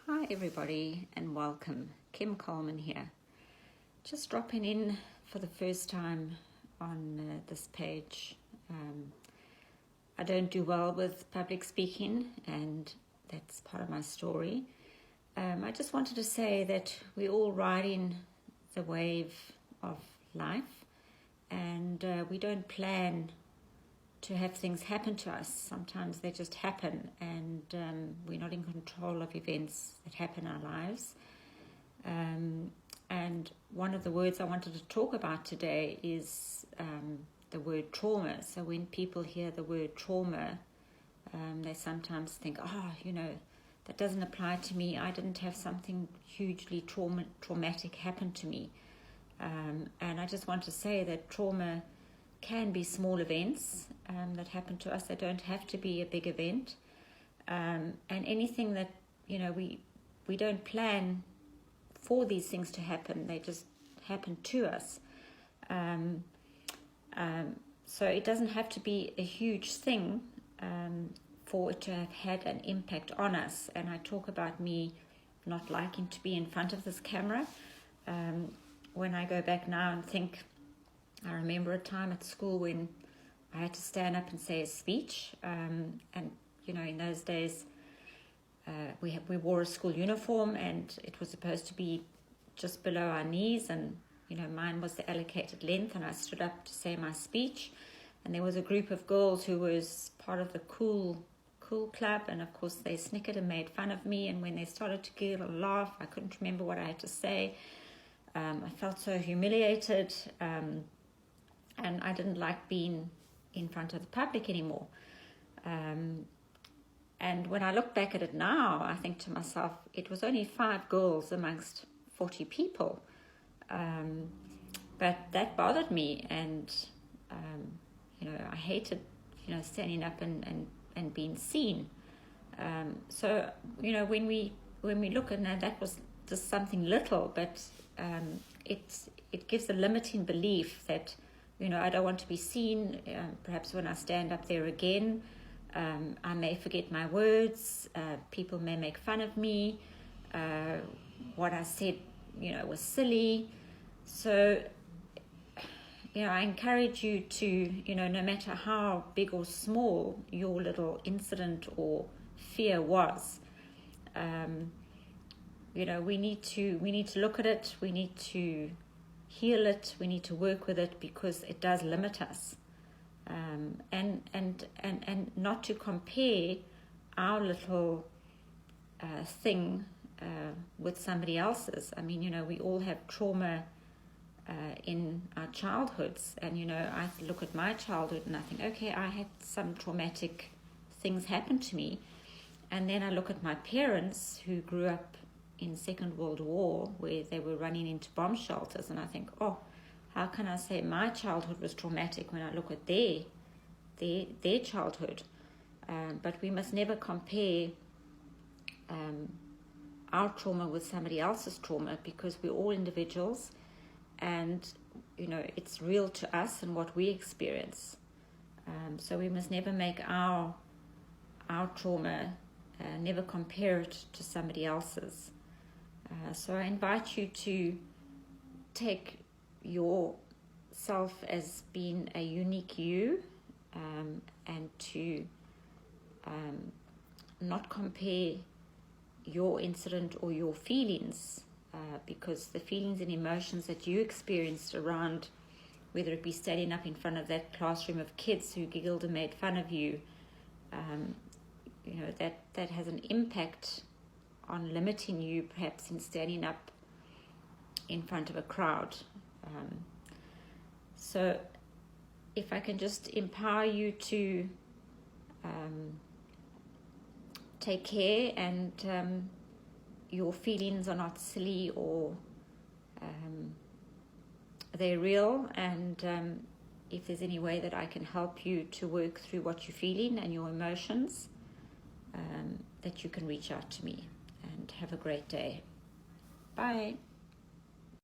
Hi everybody and welcome. Kim Coleman here. Just dropping in for the first time on this page. I don't do well with public speaking and that's part of my story. I just wanted to say that we're all riding the wave of life and we don't plan to have things happen to us. Sometimes they just happen and we're not in control of events that happen in our lives. And one of the words I wanted to talk about today is the word trauma. So when people hear the word trauma, they sometimes think, that doesn't apply to me. I didn't have something hugely traumatic happen to me. And I just want to say that trauma can be small events that happen to us. They don't have to be a big event. And anything that, we don't plan for these things to happen. They just happen to us. So it doesn't have to be a huge thing for it to have had an impact on us. And I talk about me not liking to be in front of this camera. When I go back now and think, I remember a time at school when I had to stand up and say a speech, and in those days we wore a school uniform and it was supposed to be just below our knees, and mine was the allocated length, and I stood up to say my speech, and there was a group of girls who was part of the cool club, and of course they snickered and made fun of me, and when they started to giggle and laugh, I couldn't remember what I had to say. I felt so humiliated. And I didn't like being in front of the public anymore. And when I look back at it now, I think to myself, it was only 5 girls amongst 40 people. But that bothered me, and I hated, standing up and being seen. So when we look at that was just something little, but it gives a limiting belief that I don't want to be seen. Perhaps when I stand up there again, I may forget my words. People may make fun of me. What I said, was silly. So, I encourage you to, no matter how big or small your little incident or fear was, we need to look at it. We need to heal it. We need to work with it because it does limit us, and not to compare our little thing with somebody else's. I mean, we all have trauma in our childhoods, and I look at my childhood and I think, okay, I had some traumatic things happen to me, and then I look at my parents who grew up in Second World War, where they were running into bomb shelters, and I think, how can I say my childhood was traumatic when I look at their childhood? But we must never compare our trauma with somebody else's trauma, because we're all individuals, and it's real to us and what we experience. So we must never make our trauma, never compare it to somebody else's. So I invite you to take yourself as being a unique you, and to not compare your incident or your feelings, because the feelings and emotions that you experienced around, whether it be standing up in front of that classroom of kids who giggled and made fun of you, that has an impact on limiting you perhaps in standing up in front of a crowd. So if I can just empower you to take care, and your feelings are not silly, or they're real, and if there's any way that I can help you to work through what you're feeling and your emotions, that you can reach out to me. And have a great day. Bye.